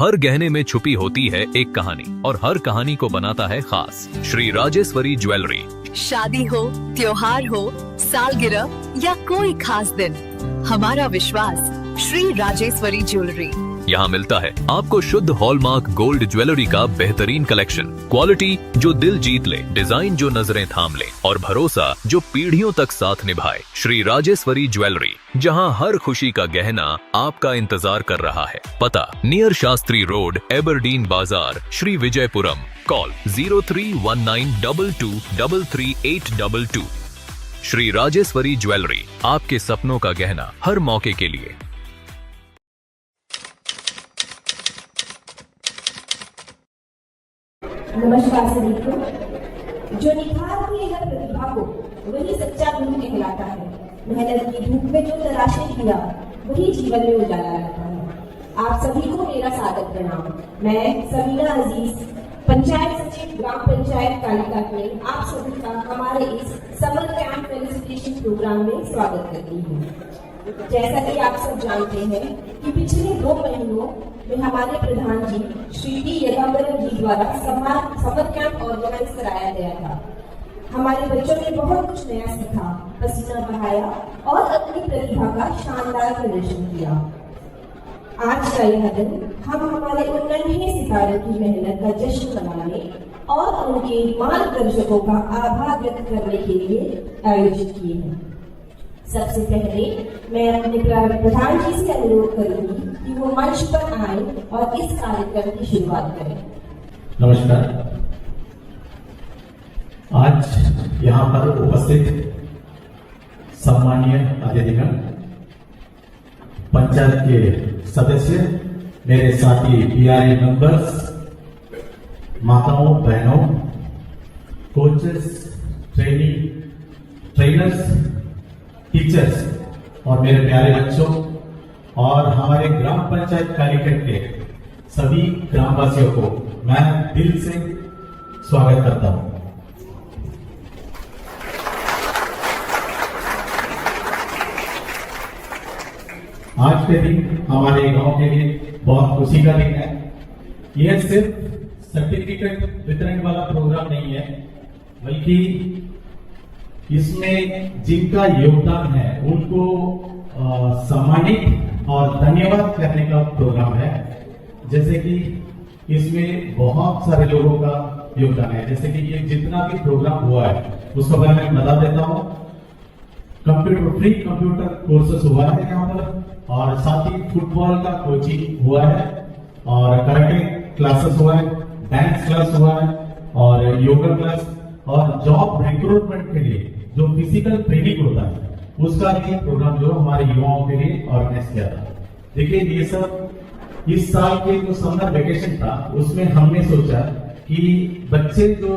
हर गहने में छुपी होती है एक कहानी और हर कहानी को बनाता है खास। श्री राजेश्वरी ज्वेलरी। शादी हो, त्योहार हो, सालगिरह या कोई खास दिन, हमारा विश्वास श्री राजेश्वरी ज्वेलरी। यहाँ मिलता है आपको शुद्ध हॉलमार्क गोल्ड ज्वेलरी का बेहतरीन कलेक्शन, क्वालिटी जो दिल जीत ले, डिजाइन जो नजरें थाम ले और भरोसा जो पीढ़ियों तक साथ निभाए। श्री राजेश्वरी ज्वेलरी, जहाँ हर खुशी का गहना आपका इंतजार कर रहा है। पता नियर शास्त्री रोड, एबरडीन बाजार, श्री विजयपुरम। कॉल 031922333822। श्री राजेश्वरी ज्वेलरी, आपके सपनों का गहना हर मौके के लिए। नमस्कार सभी को। जो निखारती है हर प्रतिभा को, वही सच्चा गुरु कहलाता है। मेहनत की धूप में जो तराशे किया, वही जीवन में उजाला लाता है। आप सभी को मेरा सादर प्रणाम। मैं सबीना अजीज, पंचायत सचिव, ग्राम पंचायत कालिका में आप सभी का हमारे इस समर कैंप फेलिसिटेशन प्रोग्राम में स्वागत करती हूँ। जैसा कि आप सब जानते हैं कि पिछले 2 महीनों में हमारे प्रधान जी श्री टी यगाम्बरम जी द्वारा समर कैंप ऑर्गेनाइज कराया गया था। हमारे बच्चों ने बहुत कुछ नया सीखा, पसीना बहाया और अपनी प्रतिभा का शानदार प्रदर्शन किया। आज का यह दिन हम हमारे उन नन्हे सितारों की मेहनत का जश्न मनाने और उनके मार्गदर्शकों का आभार व्यक्त करने के लिए आयोजित किए हैं। सबसे पहले मैं अपने प्रधान जी से अनुरोध करूंगी कि वो मंच पर आए और इस कार्यक्रम की शुरुआत करें। नमस्कार। आज यहाँ पर उपस्थित सम्मानीय अतिथिगण, पंचायत के सदस्य, मेरे साथी पीआरए मेंबर्स, माताओं बहनों, कोचेस, ट्रेनर्स, टीचर्स और मेरे प्यारे बच्चों और हमारे ग्राम पंचायत कालिका के सभी ग्रामवासियों को मैं दिल से स्वागत करता हूं। आज के दिन हमारे गांव के लिए बहुत खुशी का दिन है। यह सिर्फ सर्टिफिकेट वितरण वाला प्रोग्राम नहीं है, बल्कि इसमें जिनका योगदान है उनको सम्मानित और धन्यवाद करने का प्रोग्राम है। जैसे कि इसमें बहुत सारे लोगों का योगदान है। जैसे कि ये जितना भी प्रोग्राम हुआ है उसका बारे में बता देता हूँ। फ्री कंप्यूटर कोर्सेस हुआ है यहाँ पर, और साथ ही फुटबॉल का कोचिंग हुआ है, और कराटे क्लासेस हुआ है, डांस क्लास हुआ है, और योगा क्लास, और जॉब रिक्रूटमेंट के लिए जो फिजिकल ट्रेनिंग होता है उसका भी प्रोग्राम जो हमारे युवाओं के लिए ऑर्गेनाइज किया था। देखिए, ये सब इस साल के जो समर वेकेशन था उसमें हमने सोचा कि बच्चे जो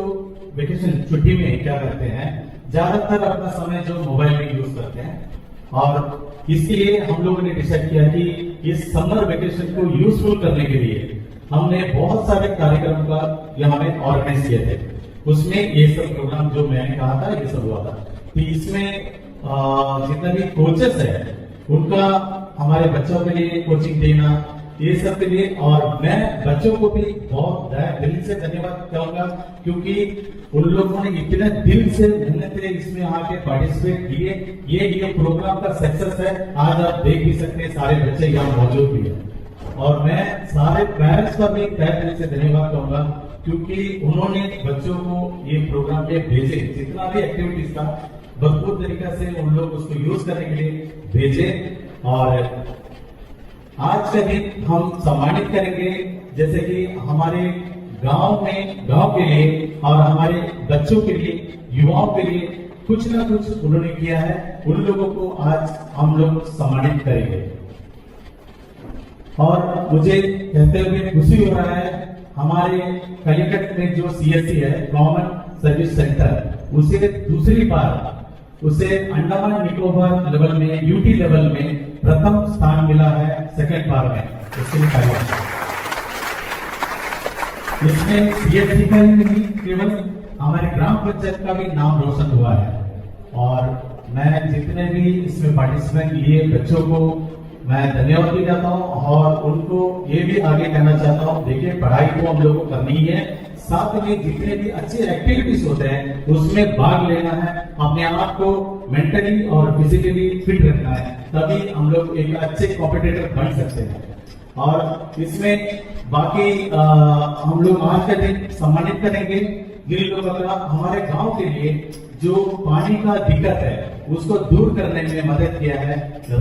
वेकेशन छुट्टी में क्या करते हैं, ज्यादातर अपना समय जो मोबाइल में यूज करते हैं, और इसके लिए हम लोगों ने डिसाइड किया कि इस समर वेकेशन को यूजफुल करने के लिए हमने बहुत सारे कार्यक्रम का यहाँ में ऑर्गेनाइज किए थे। उसमें ये सब प्रोग्राम जो मैंने कहा था ये सब हुआ था। तो इसमें जितने भी कोचेस है उनका हमारे बच्चों के लिए कोचिंग देना, ये सब के लिए, और मैं बच्चों को भी बहुत दिल से धन्यवाद कहूंगा, क्योंकि उन लोगों ने इतने दिल से मेहनत से इसमें आके पार्टिसिपेट किए। ये प्रोग्राम का सक्सेस है। आज आप देख भी सकते हैं सारे बच्चे यहाँ मौजूद भी है, और मैं सारे पेरेंट्स का भी तहे दिल से धन्यवाद कहूंगा, क्योंकि उन्होंने बच्चों को ये प्रोग्राम पे भेजे। जितना भी एक्टिविटीज था भरपूर तरीके से उन लोग उसको यूज करने के लिए भेजे। और आज के दिन हम सम्मानित करेंगे, जैसे कि हमारे गांव के लिए और हमारे बच्चों के लिए, युवाओं के लिए कुछ ना कुछ उन्होंने किया है। उन लोगों को आज हम लोग सम्मानित करेंगे। और मुझे कहते हुए खुशी हो रहा है, हमारे कलिकट में जो सीएससी है, कॉमन सर्विस सेंटर, उसे दूसरी बार उसे अंडमान निकोबार लेवल में, यूटी लेवल में प्रथम स्थान मिला है, सेकंड बार में। इसमें सीएससी का नहीं, केवल हमारे ग्राम पंचायत का भी नाम रोशन हुआ है। और मैं जितने भी इसमें पार्टिसिपेंट लिए बच्चों को मैं धन्यवाद भी चाहता हूँ और उनको ये भी आगे कहना चाहता हूँ, देखिए पढ़ाई तो हम लोगों को करनी ही है, साथ में जितने भी अच्छे एक्टिविटीज होते हैं उसमें भाग लेना है, अपने आप को मेंटली और फिजिकली फिट रखना है, तभी हम लोग एक अच्छे कॉम्पिटिटर बन सकते हैं। और इसमें बाकी हम लोग आज का दिन सम्मानित करेंगे जिन लोगों का हमारे गांव के लिए जो पानी का दिक्कत है उसको दूर करने में मदद किया है।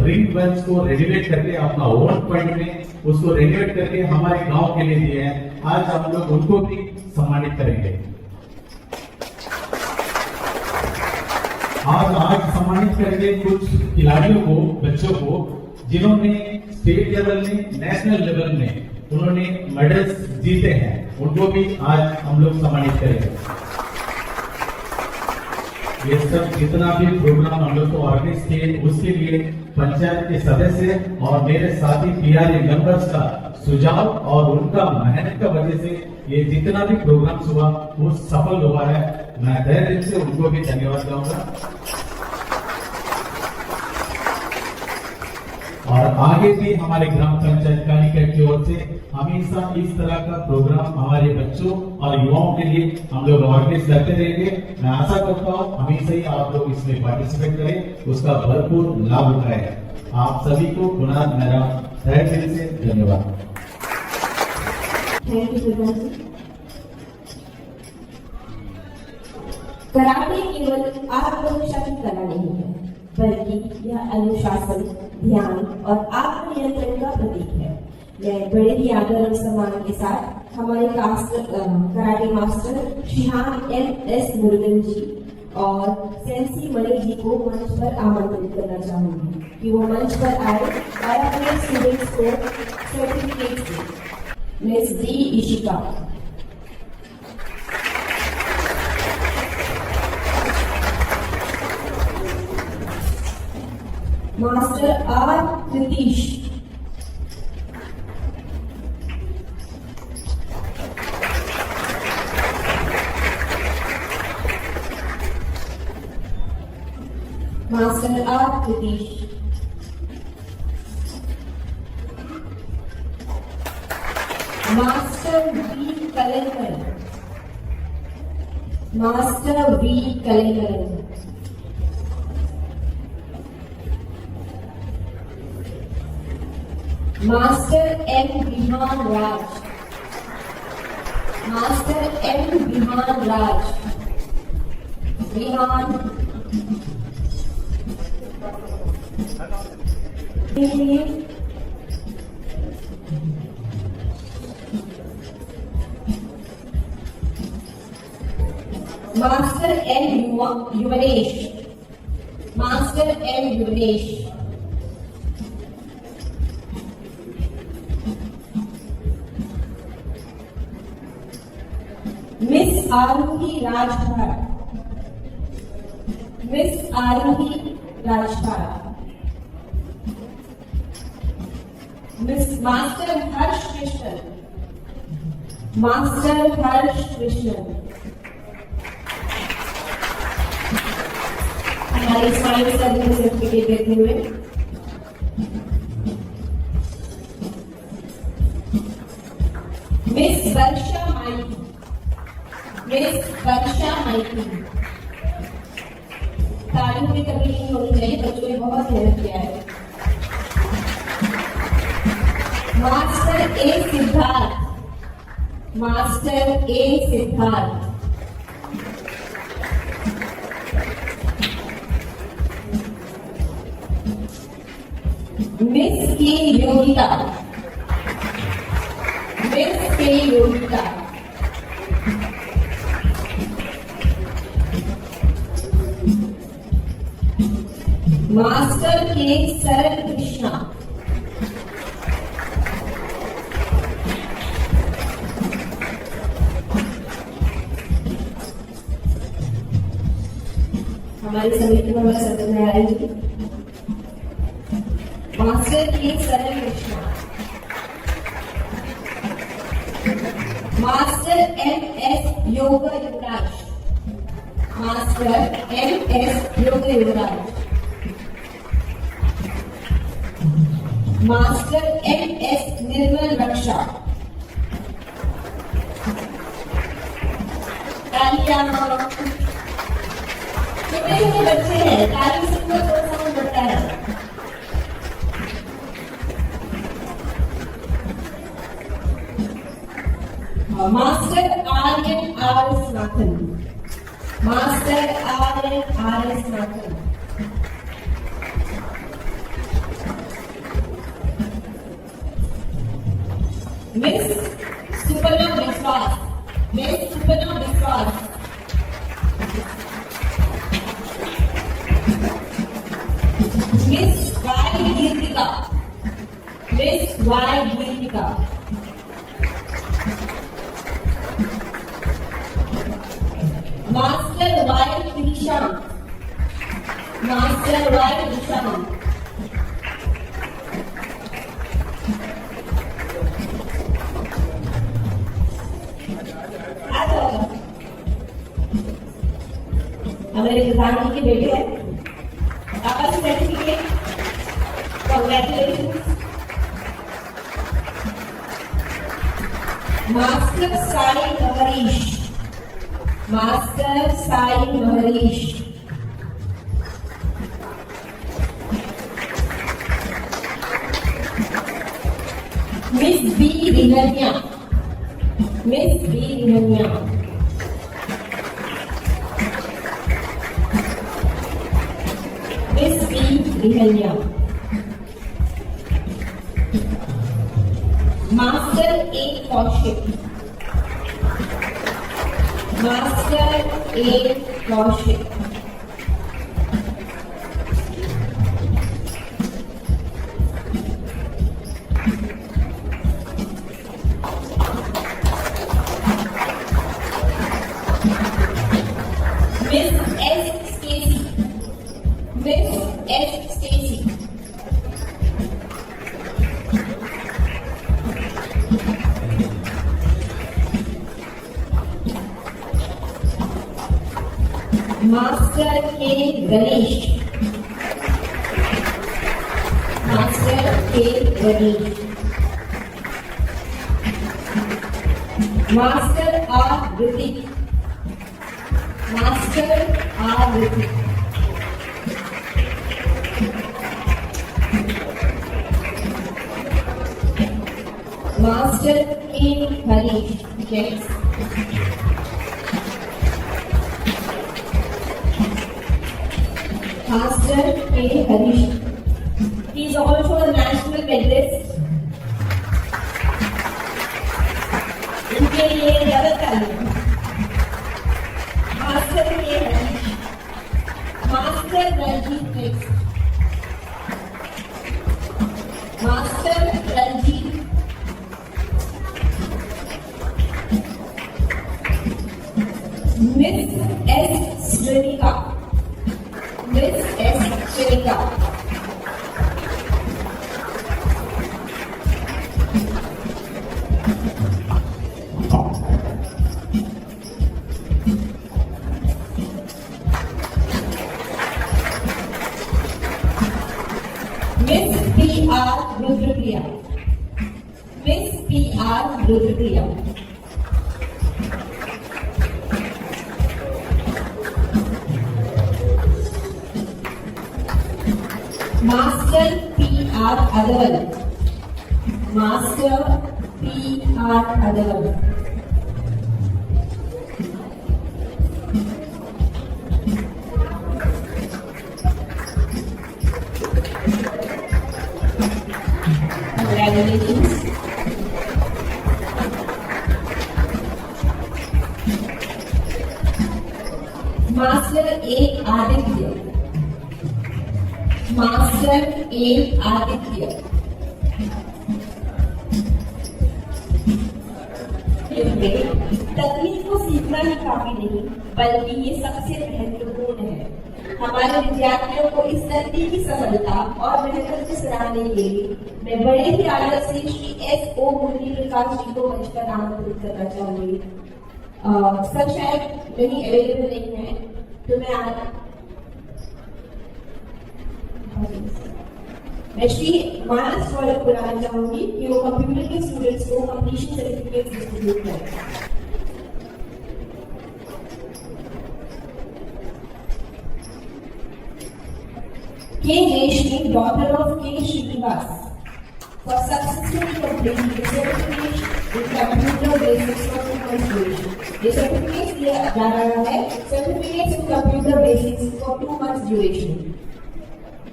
रिंग वेल्स को रेनोवेट करके अपना ओन फंड में उसको रेनोवेट करके हमारे गांव के लिए दिए हैं। आज हम लोग उनको भी सम्मानित करेंगे। आज सम्मानित करेंगे कुछ खिलाड़ियों को, बच्चों को जिन्होंने स्टेट लेवल में, नेशनल लेवल में उन्होंने मेडल्स जीते हैं, उनको भी आज हम लोग सम्मानित करेंगे। ये सब जितना भी प्रोग्राम हम लोग को ऑर्गेनाइज किए उसके लिए पंचायत के सदस्य और मेरे साथी पीआरए मेंबर्स का सुझाव और उनका मेहनत का वजह से ये जितना भी प्रोग्राम हुआ वो सफल हुआ है। मैं तहे दिल से उनको भी धन्यवाद दूंगा और आगे भी हमारे ग्राम पंचायत कालिका की ओर से हमेशा इस तरह का प्रोग्राम हमारे बच्चों और युवाओं के लिए हम लोग ऑर्गेनाइज करते रहेंगे। मैं आशा करता हूँ हमेशा ही आप लोग इसमें पार्टिसिपेट करें, उसका भरपूर लाभ उठाएं। आप सभी को पुनः मेरा तहे दिल से धन्यवाद। Thank you Pradhan ji. Karate केवल आत्मरक्षा की कला नहीं है, बल्कि यह अनुशासन, ध्यान और आत्मनियंत्रण का प्रतीक है। मैं बड़े ही आदर और सम्मान के साथ हमारे karate master shihan S Murugan ji और सेंसी मणि जी को मंच पर आमंत्रित करना चाहूंगी कि वो मंच पर आए और अपने स्टूडेंट्स को सर्टिफिकेट दें। Miss D Ishika, master R Kritish, master R Kritish, master V Kalekar, master V Kalekar, master M Bihan Raj, master M Bihan Raj, Bihan master M Yuvanesh, master M Yuvanesh, miss Aaruhi Rajbhar, miss Aaruhi Rajbhar, miss master Harsh Krishnan, master Harsh Krishnan, हमारे स्माइल सर्विस सर्टिफिकेट देते हुए मिस वर्षा माइती, मिस वर्षा माइती। तालियों में कमी नहीं होनी चाहिए, बच्चों ने बहुत मेहनत किया है। मास्टर ए सिद्धार्थ, मास्टर ए सिद्धार्थ, मिस के योगिता, मिस के योगिता, मास्टर के सरल कृष्णा, हमारी समिति में हमारे सत्यनारायण जी, मास्टर के सरल कृष्णा, मास्टर एम एस योग युवराज, मास्टर एम एस योग युवराज, मास्टर MS निर्मल रक्षा। तालियां। छोटे छोटे बच्चे हैं, ताली से उनको थोड़ा समझ बढ़ता है। Master Aryan R Snatan. Master Aryan R Snatan. Miss Suparna Vishwas. Miss Suparna Vishwas. Miss Y Geetika. Miss Y Geetika. Master Y Nishant. Master Y Nishant. हमारे प्रधानमंत्री के बेटे हैं, आपका certificate. Congratulation. Master Sai Mahrish. Master Sai Mahrish. Miss B Rihaniya. Miss B Rihaniya. Miss B Rihaniya. Master A Kaushik. Master A Kaushik. Miss S Stacy. Miss S Stacy. Master K Ganesh. Master K Ganesh. Master R Hrithik. Master R Hrithik. Master K Harish. James. Master A. Harish. He is also a national medalist. इनके लिए ज़्यादा तालियां। Master A. Harish. Master Ranjit next. Master Ranjit. Miss S. Srinika. Miss S. Srinika. Miss P.R. Rudrapriya. Miss P.R. Rudrapriya. Master P.R. Adaval. Master P.R. Adaval. Congratulations. Master A. Aditya. Master A. Aditya. तकनीक को सीखना ही काफी नहीं, बल्कि ये सबसे महत्वपूर्ण है। हमारे विद्यार्थियों को इस तकनीकी सफलता और मेहनत को सराहने के लिए मैं बड़े ही आदर से श्री S.O. मुरली प्रकाश जी को मंच पर आमंत्रित करना चाहूंगी। सर शायद कहीं अवेलेबल नहीं है, तो मैं मैं श्री मानस द्वारा बुलाना चाहूंगी कि वो कंप्यूटर के स्टूडेंट्स को कंप्लीशन सर्टिफिकेट डिस्ट्रीब्यूट करें। K. Reshmi, daughter of K. Srinivas, for successfully completing the certificate with computer basics for 2 months duration. ये certificate दिया जा रहा है certificates in computer basics for 2 months duration.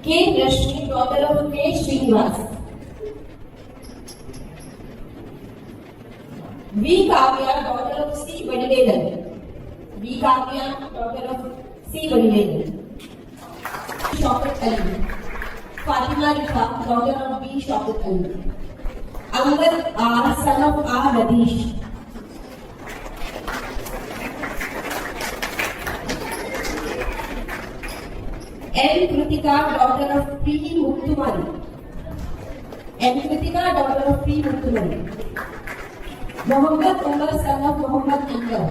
K. Rashmi, daughter of K. Srinivas. V. Kavya, daughter of C. Vadivedan. V. Kavya, daughter of C. Vadivedan. Shaukat Ali. Fatima Rikha, daughter of B. Shaukat Ali. Angad R, son of R. Radish. M. Kritika, daughter of P. Muttumari. M. Kritika, daughter of P. Muttumari. Mohammad Umar, son of Mohammad Anwar.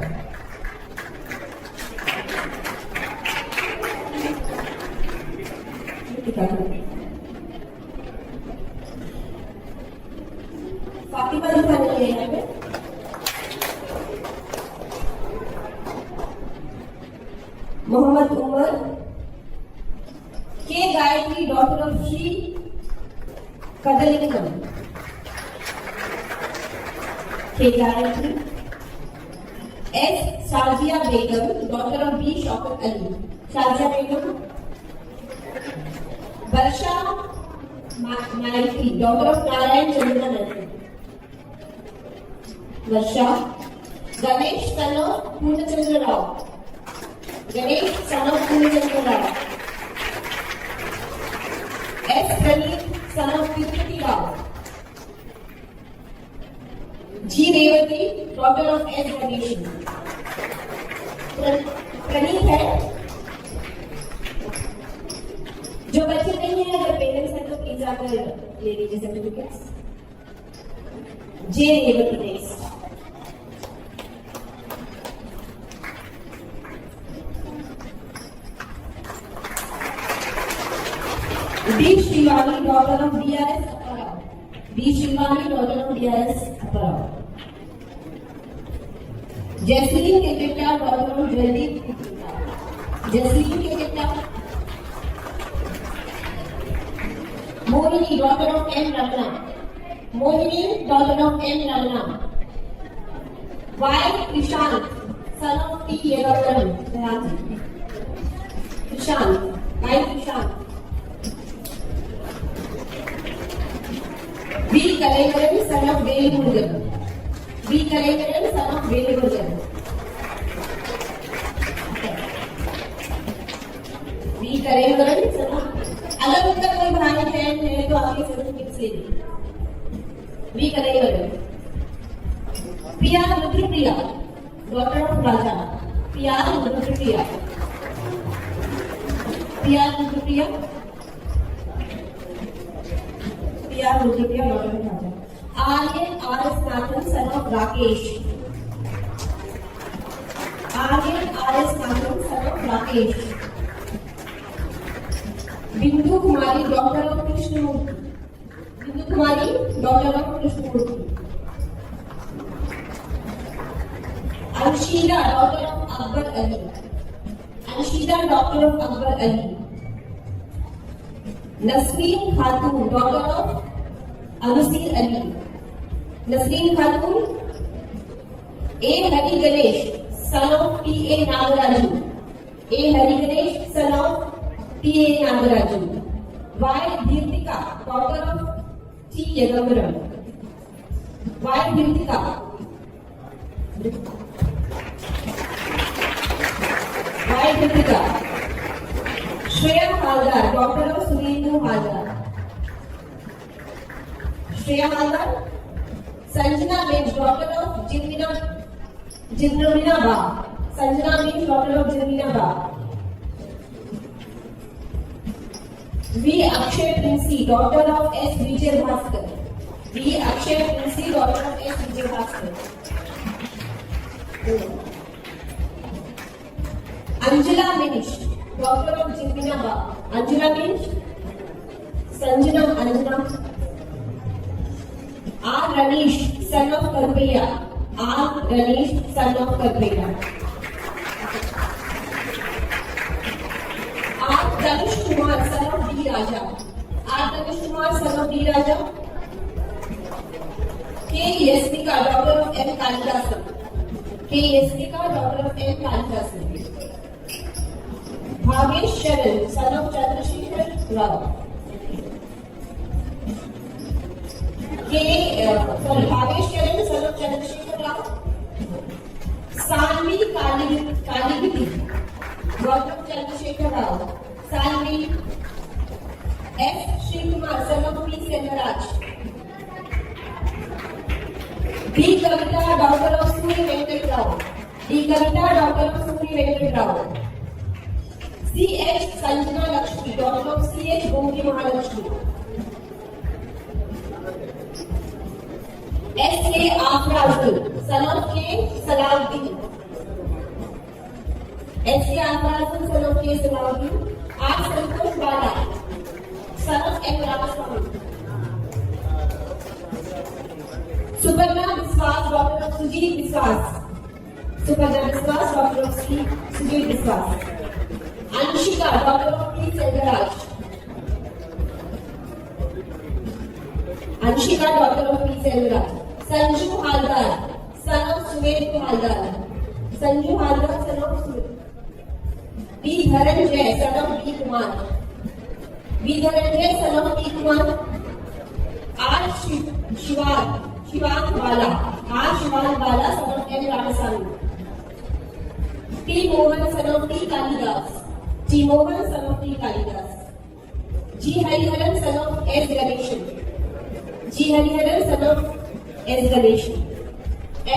Fatima लिखा नहीं है यहाँ पे। Mohammed Umar K Gayatri, daughter of Shri Kadalingam. K Gayatri. S Shazia Begum, daughter of B Shaukat Ali. Shazia Begum. Varsha Maiti, daughter of Narayan Chandra Naiki. Varsha. Ganesh son of Purnachandra Rao. Ganesh son of Purnachandra Rao. S Praneet son of Tirupati Rao. G Revathi, daughter of S Ganesh. Praneet है। जो बच्चे नहीं है, अगर पेरेंट्स हैं तो प्लीज आकर ले लीजिए certificates. J Revathi next. D Shivani, daughter of DRS Apparao. D Shivani, daughter of DRS Apparao. Jasleen Keketa, daughter of Jaideep. Jasleen Keketa. Mohini, daughter of M Ramana. Mohini, daughter of M Ramana. Y Krishant, son of T Yegavaram. Krishant, Y Krishant. V Kalevaran, son of Velmurugan. V Kalevaran, son of Velmurugan. V Kalevaran, son of. अगर उनका कोई भाई बहन है तो आपके certificate से भी करेगा। Priya Rudrapriya, daughter of Raja. Priya Rudrapriya. Priya Rudrapriya. Priya Rudrapriya, daughter of Raja. Aryan R S Nathan, son of Rakesh. Aryan R S Nathan, son of Rakesh. Bindu Kumari, daughter of Krishnamurthy. Bindu Kumari, daughter of Krishnamurthy. Anshida, daughter of Akbar Ali. Anshida, daughter of Akbar Ali. Nasreen Khatun, daughter of Anusir Ali. Nasreen Khatun. A Hari Ganesh, son of T A Nagaraju. A Hari Ganesh, son of T A Nagaraju. Y Dirtika, daughter of T Yegavaram. Y Dirtika. Y Dirtika. Shreya Haldar, daughter of Surendra Haldar. Shreya Haldar. Sanjana Minz, daughter of Jinnamina Ba. Sanjana Minz, daughter of Jinnamina Ba. V Akshay Princy, daughter of S Vijay Bhaskar. V Akshay Princy, daughter of S Vijay Bhaskar. Anjula Minz, daughter of Jinnamina Ba. Anjula Minz, Sanjana Anjana, R Ranish son of Karpaiya, R Ranish son of Karpaiya, R Tanush Kumar son of D Raja, R Tanush Kumar son of D Raja, K Yastika doctor of M Kalidasan, K Yastika doctor of M Kalidasan, Bhavesh Sharan son of Chandrashekhar Rao, Bhavesh Sharan son of Chandrashekhar Rao, Sanvi Kaligati doctor Chandrashekhar Rao, Sanvi, S Shri Kumar son of P Senraj, D Kavita doctor of Surya Venkat Rao, D Kavita doctor of Surya Venkat Rao, C H Sanjana Lakshmi daughter of C H Gomati Mahalakshmi, S K Afrajul sun of के Salauddin, S K Afrajul sun of के Salauddin, R Santosh वाला son of M Ramaswamy, Suparna Biswas daughter of Sujit विश्वास, Suparna Biswas daughter of Sujit Vishwas, Anshika doctor of P Senraj, Anshika doctor of P Senraj, Sanju Haldar son of Sumer Haldar, Sanju Haldar son of Sumer, B Dhananjay son of B Kumar, B Dhananjay son of B Kumar, R Shivan Wala, R Shivan Wala son of M Ramaswamy, T Mohan son of T Kalidas, T Mohan son of T Kalidas, G Hariharan son of S Ganesan, G Hariharan son of S Ganesan,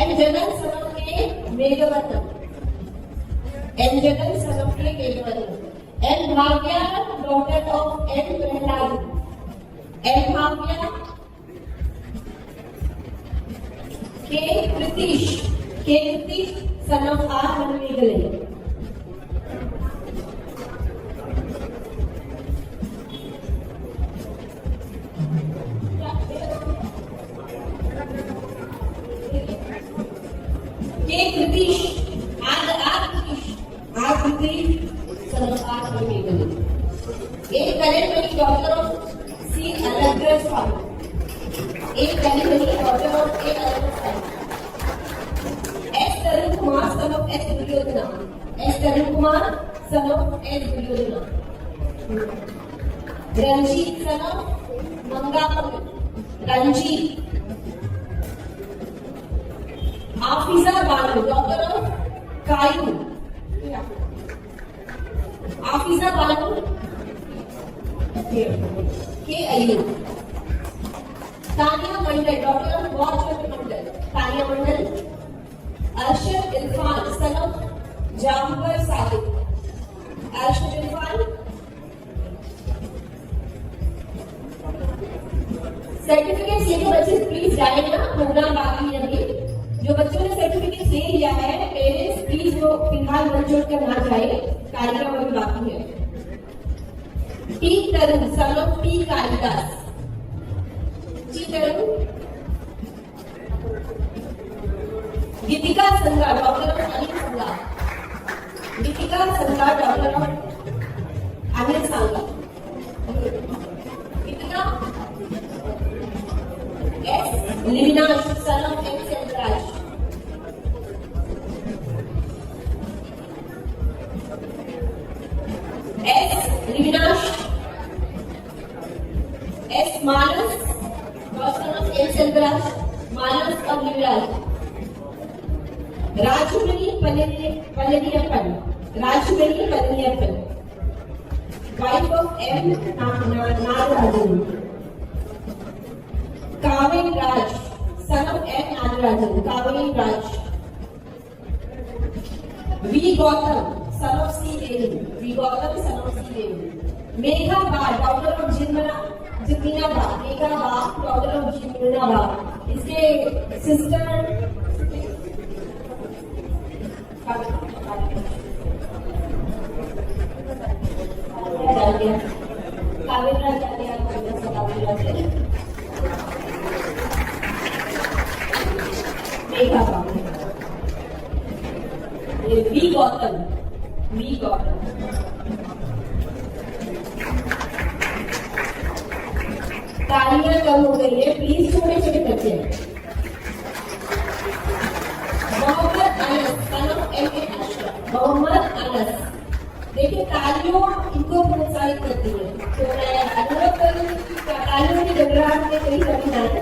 M जनन son of K Meghavardhan, M जनन son of K Meghavardhan, M Bhagya doctor of M Prahlad, M Bhagya, K Kritish son of R Hanumegale, K Kritish R Kritish son of R Hanumegale, एक collector doctor of C Alagar Swamy, एक collector doctor of A Alagar Swamy, S Tarun Kumar son of S Duryodhana, S Tarun Kumar son of S Duryodhana, Ranjeet son of Mangapur, Ranjeet, Afiza Banu doctor of Kayu, Afiza Banu K Ayyub, Tania Mandal daughter of वॉच Mandal, Tania Mandal, Arshad Irfan son of Jafar Sadiq, Arshad Irfan, certificate लेके बच्चे please जाएगा, programme बाकी है अभी, जो बच्चों ने सर्टिफिकेट ले लिया है पेरेंट्स प्लीज वो फिलहाल मन जोड़ कर ना जाए, कार्यक्रम अभी बाकी है। T Tarun son of T Kalidas, T Tarun, Geetika Sanga doctor of Anil Sanga, Geetika Sanga doctor of Anil Sanga, Geetika, S Livinash son of M Senraj, S Livinash, S Manas doctor of M Senraj, Manas of Livinash, Rajmani Palaniappan, Rajmani Palaniappan, wife of M Nagarajan, Kaveri Raj son of M Nagarajan, Kaveri Raj, V Gautam son of C Devi, V Gautam son of C Devi, Megha Ba doctor of जितना बा, Megha Ba doctor of जितना बा, इसके sister Kaveri Raj with V Gautam. V Gautam. तालियां कम हो गई है, please छोटे छोटे बच्चे। Mohammad Anas, son of M.A. Ashraf, Mohammad Anas. देखिए तालियों इनको प्रोत्साहित करती है, तो मैं अनुरोध करूंगी कि तालियों की गड़गड़ाहट में कहीं कभी ना आए।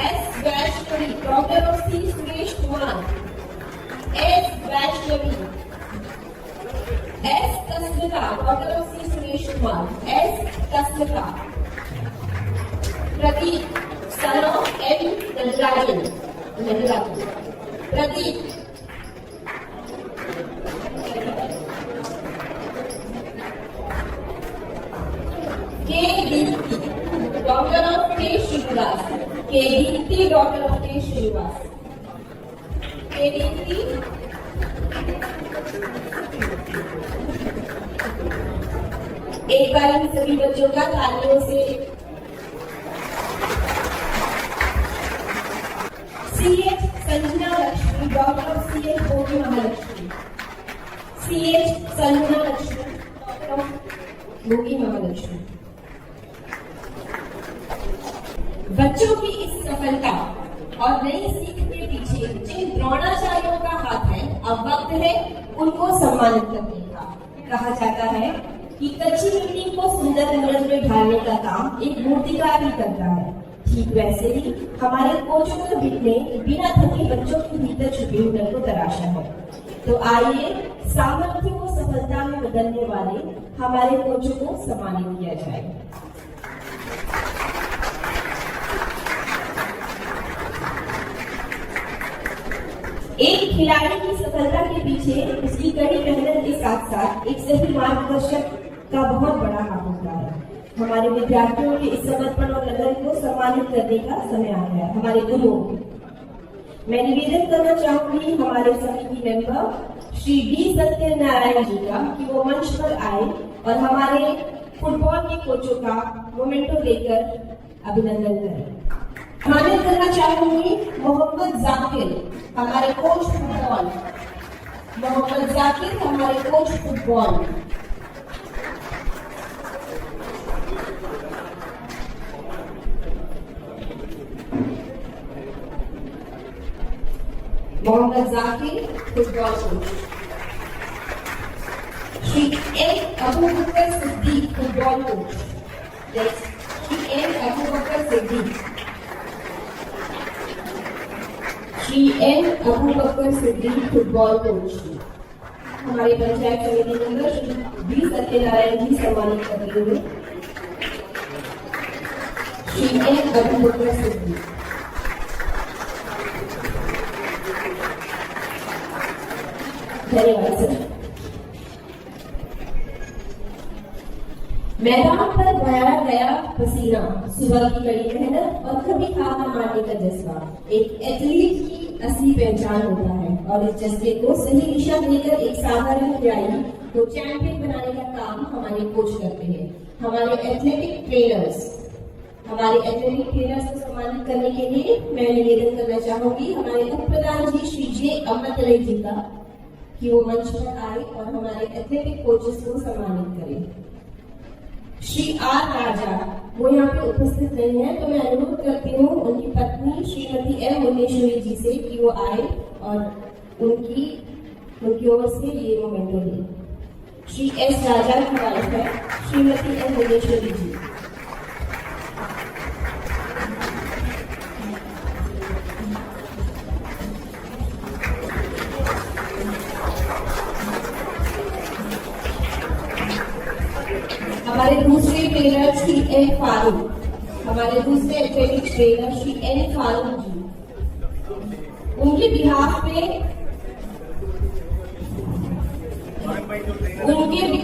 S Vaishnavi, doctor of C Suresh Kumar. S Vaishnavi. S Tasmita, doctor of C Suresh Kumar. S Tasmita. Pradeep, son of M. Natarajan. Pradeep. K Deepti, doctor of के श्रीनिवास। के दीप्ति, डॉक्टर ऑफ के श्रीनिवास। के दीप्ति। एक बार इन सभी बच्चों का तालियों से CH Sanjana Lakshmi, daughter of CH भोगी Mahalakshmi. CH Sanjana Lakshmi, daughter of भोगी महालक्ष्मी। बच्चों की इस सफलता और नई सीख के पीछे जिन द्रोणाचार्यों का हाथ है, अब वक्त है उनको सम्मानित करने का। कहा जाता है कि कच्ची मिट्टी को सुंदर मूर्त में ढालने का काम एक मूर्तिकार ही करता है। ठीक वैसे ही हमारे कोचों ने बिना थके बच्चों के भीतर छुपे हुनर को तराशा है। तो आइए सामर्थ्य को सफलता में बदलने वाले हमारे कोचों को सम्मानित किया जाए। एक खिलाड़ी की सफलता के पीछे उसकी कड़ी मेहनत के साथ साथ एक सही मार्गदर्शक का बहुत बड़ा हाथ होता है। हमारे विद्यार्थियों के इस समर्पण और लगन को सम्मानित करने का समय आ गया है। हमारे गुरुओं मैं निवेदन करना चाहूंगी हमारे समिति मेंबर श्री डी सत्यनारायण जी का कि वो मंच पर आए और हमारे फुटबॉल के कोचों का मोमेंटो लेकर अभिनंदन करें। सम्मानित करना चाहूंगी मोहम्मद जाकिर, हमारे कोच फुटबॉल। मोहम्मद जाकिर हमारे coach football. Mohammed Zakir football coach. Shri M Abu Bakar Siddique football coach. Shri M Abu Bakar Siddique. Shri M Abu Bakar Siddique football coach. हमारे पंचायत समिति मेंबर श्री बी सत्यनारायण जी सम्मानित करते हुए। श्री एम अबू बकर सिद्दीक। धन्यवाद सर। मैदान पर बहाया गया पसीना, सुबह की कड़ी मेहनत और कभी हार न मारने का जज्बा एक एथलीट की असली पहचान होता है और इस जज्बे को सही दिशा देकर एक साधारण खिलाड़ी को चैंपियन बनाने का काम हमारे कोच करते हैं। हमारे एथलेटिक ट्रेनर्स को सम्मानित करने के लिए मैं निवेदन करना चाहूंगी हमारे उप प्रधान जी श्री जे अमृतलय जी का कि वो मंच पर आए और हमारे एथलेटिक कोचेस को सम्मानित करें। श्री आर राजा वो यहाँ पे उपस्थित नहीं है, तो मैं अनुरोध करती हूँ उनकी पत्नी श्रीमती एम मुनेश्वरी जी से कि वो आए और उनकी ओर से ये मोमेंटो लें। श्री एस राजा की वाइफ है श्रीमती एम मुनेश्वरी जी। हमारे दूसरे ट्रेनर श्री एन फारूक, हमारे दूसरे athletic trainer Shri N Farooq ji, उनके बिहाफ पे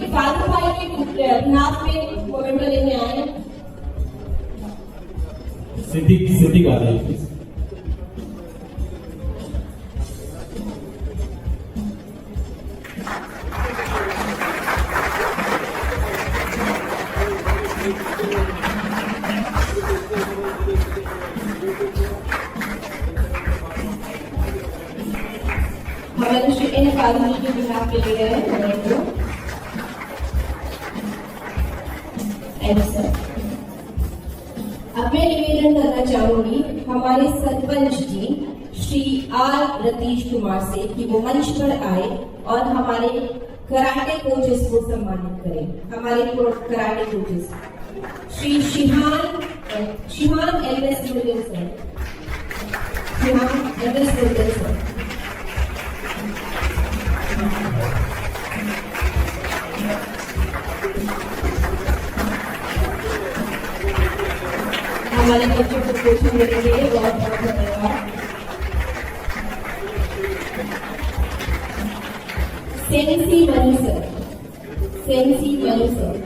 फारूक भाई के बिहाफ पे मोमेंटो लेने आए। सिद्दीक आ रही है। हमारे श्री एन फारूकी के बिहार पे ले गए हैं सर। अब मैं निवेदन करना चाहूंगी हमारे सरपंच जी श्री आर रतीश कुमार से कि वो मंच पर आए और हमारे कराटे कोचेस को सम्मानित करें। हमारे karate coaches Shri shihan LS Murugan sir, shihan LS Murugan sir. हमारे बच्चों को कोचिंग देने के लिए बहुत बहुत धन्यवाद। Sensi money sir, sensi money sir.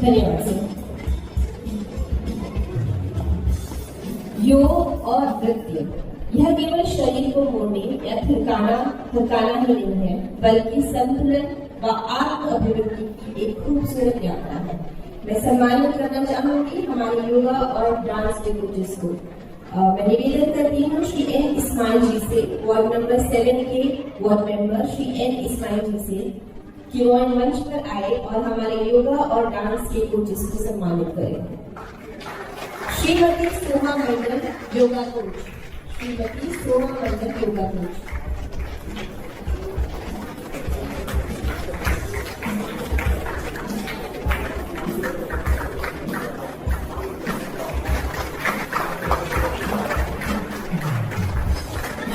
धन्यवाद सर। योग और नृत्य यह केवल शरीर को मोड़ने या थकाना ही नहीं है, बल्कि संतुलन व आत्म अभिव्यक्ति की एक खूबसूरत यात्रा है। मैं सम्मानित करना चाहूंगी हमारे योगा और डांस के कोचेस को। मैं निवेदन करती हूँ श्री एन इस्माइल जी से, वार्ड नंबर 7 के ward member Shri N Ismail ji से कि वो मंच पर आए और हमारे योगा और डांस के कोचेस को सम्मानित करें। श्रीमती सोहा मंडल योगा कोच, श्रीमती सोहा मंडल योगा कोच।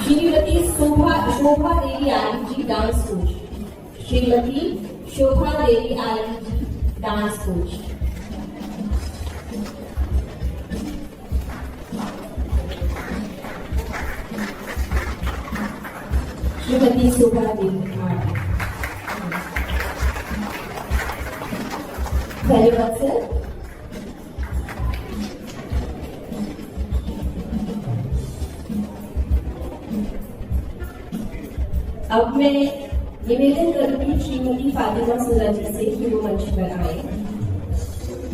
श्रीमती शोभा देवी आर्य जी डांस कोच, श्रीमती शोभा देवी आर्य जी डांस कोच। श्रीमती शोभा देवी धन्यवाद सर। अब मैं निवेदन करूंगी श्रीमती फातिमा सुरा जी से कि वो मंच पर आए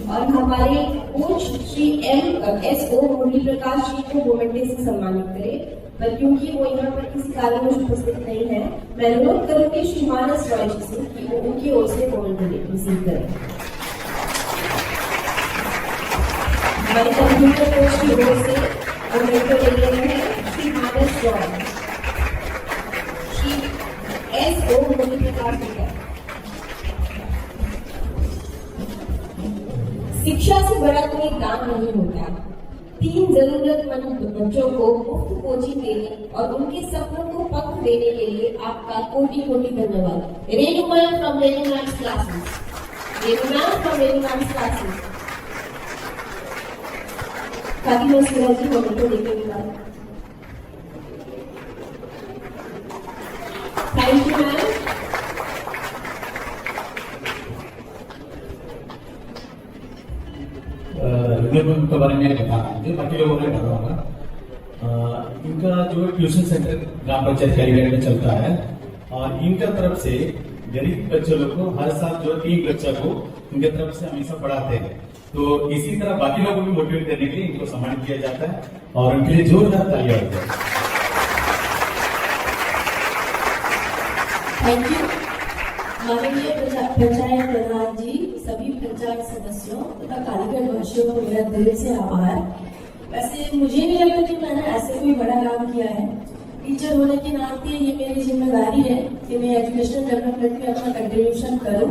और हमारे कोच श्री एस ओ मुरली प्रकाश जी को मोमेंटे से सम्मानित करें। पर क्योंकि वो यहाँ पर किसी कारणवश उपस्थित नहीं है, मैं अनुरोध करूंगी श्री मानस रॉय जी से कि वो उनकी ओर से मोमेंटे रिसीव करें। हमारे कंप्यूटर कोच की ओर से मोमेंटे ले रहे हैं श्री मानस रॉय, श्री एस ओ मुरली प्रकाश जी। शिक्षा से बड़ा कोई दान नहीं होता। 3 जरूरतमंद बच्चों को मुफ्त कोचिंग देने और उनके सपनों को पंख देने के लिए आपका कोटि-कोटि धन्यवाद। Renu ma'am from Renu ma'am's classes, Renu ma'am from Renu ma'am's classes. Fatima सुरा जी होने को देखेंगे। Thank you ma'am. के बारे में बताना है, बाकी लोगों ने बताऊंगा। इनका जो ट्यूशन सेंटर ग्राम पंचायत कैलीगढ़ में चलता है और इनका तरफ से गरीब बच्चों लोग को हर साल जो 3 बच्चों को इनके तरफ से हमेशा पढ़ाते हैं। तो इसी तरह बाकी लोगों को भी मोटिवेट करने के लिए इनको सम्मानित किया जाता है और उनके लिए जोरदार तालियां होती है। थैंक यू माननीय पंचायत प्रधान जी, सभी पंचायत सदस्यों तथा कालीगढ़ वासियों को मेरा दिल से आभार। वैसे मुझे नहीं लगता कि मैंने ऐसे कोई बड़ा काम किया है। टीचर होने के नाते ये मेरी जिम्मेदारी है कि मैं एजुकेशनल डेवलपमेंट में अपना कंट्रीब्यूशन करूं।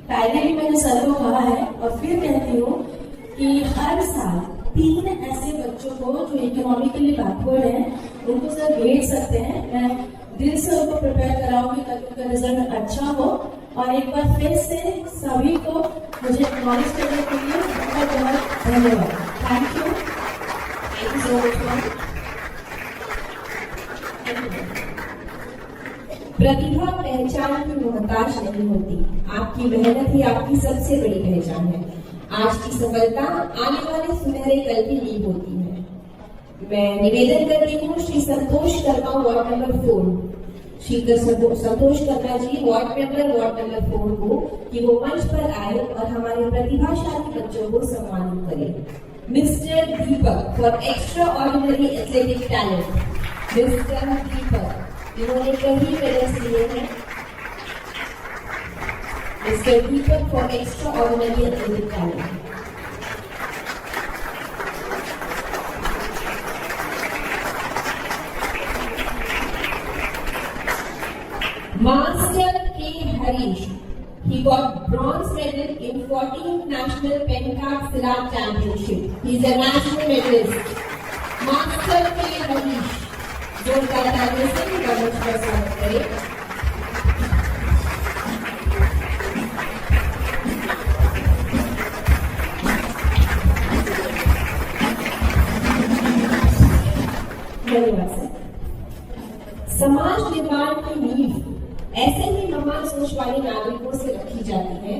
पहले भी मैंने सर को कहा है और फिर कहती हूँ कि हर साल 3 ऐसे बच्चों को जो इकोनॉमिकली बैकवर्ड हैं उनको सर भेज सकते हैं। मैं दिल से उनको प्रिपेयर कराऊंगी ताकि उनका रिजल्ट अच्छा हो। और एक बार फिर से सभी को मुझे एक्नॉलेज करने के लिए बहुत बहुत धन्यवाद। Thank you so much. प्रतिभा पहचान की मोहताज नहीं होती, आपकी मेहनत ही आपकी सबसे बड़ी पहचान है। आज की सफलता आने वाले सुनहरे कल की नींव होती है। मैं निवेदन करती हूँ Shri Santosh Sharma ward number 4, Shri Santosh Sharma ji ward number 4 को कि वो मंच पर आए और हमारे प्रतिभाशाली बच्चों को सम्मानित करें। Mister Deepak for extraordinary athletic talent. Mister Deepak, इन्होंने कई मेडल्स लिए हैं। Mister Deepak for extraordinary athletic talent. Master K. Harish, he got bronze medal in 14th National Pencastilat Championship. He is a national medalist. Master K. Harish, जोरदार तालियों से मंच पर स्वागत करें। धन्यवाद सर। समाज निर्माण की नींव ऐसे ही महान सोच वाले नागरिकों से रखी जाती है।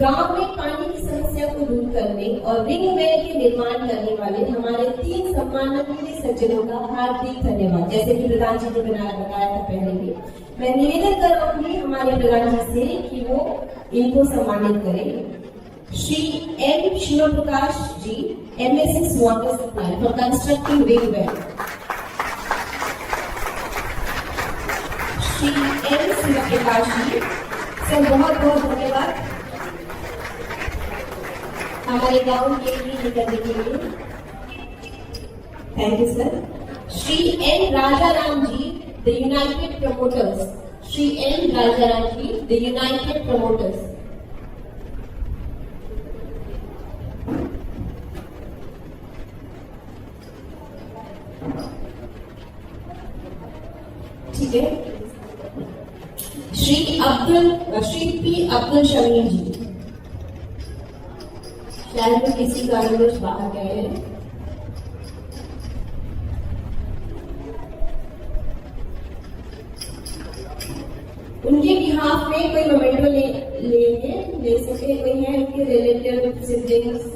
गांव में पानी की समस्या को दूर करने और रिंग वेल के निर्माण करने वाले हमारे 3 सम्माननीय सज्जनों का हार्दिक धन्यवाद। जैसे कि प्रधान जी ने बताया था पहले भी, मैं निवेदन करूंगी हमारे प्रधान जी से कि वो इनको सम्मानित करें। Shri M Shiv Prakash ji, MS6 water supply for constructing ring well. Shri M Shiv Prakash ji, sir बहुत बहुत धन्यवाद हमारे गांव के लिए करने के लिए। Thank you sir. Shri N Rajaram ji, the United Promoters. Shri N Rajaram ji, the United Promoters. ठीक है। श्री पी अब्दुल शमीम जी, शायद में किसी कारणवश बाहर गए हैं। उनके बिहाफ में कोई मोमेंटो ले सके, कोई है उनके रिलेटिव सिबलिंग्स?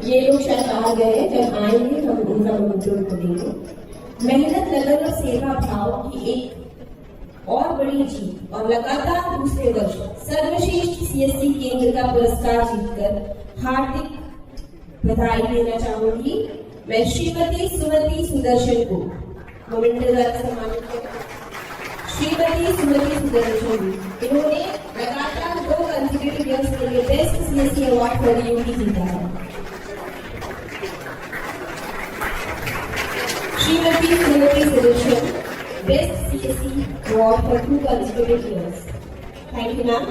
ये लोग शायद आ गए, जब आएंगे हम उनका मोमेंटो देंगे। मेहनत, लगन और सेवा भाव की एक और बड़ी जीत और लगातार दूसरे वर्ष सर्वश्रेष्ठ CSC केंद्र का पुरस्कार जीतकर हार्दिक बधाई देना चाहूंगी। मैं श्रीमती सुमति सुदर्शन को मोमेंटो द्वारा सम्मानित करूं। श्रीमती सुमति सुदर्शन, इन्होंने लगातार 2 कंसेक्यूटिव ईयर्स के लिए best CSC award for UT जीता है। Shrimati Sumati Sudarshan, best CSC award for 2 consecutive years। Thank you ma'am.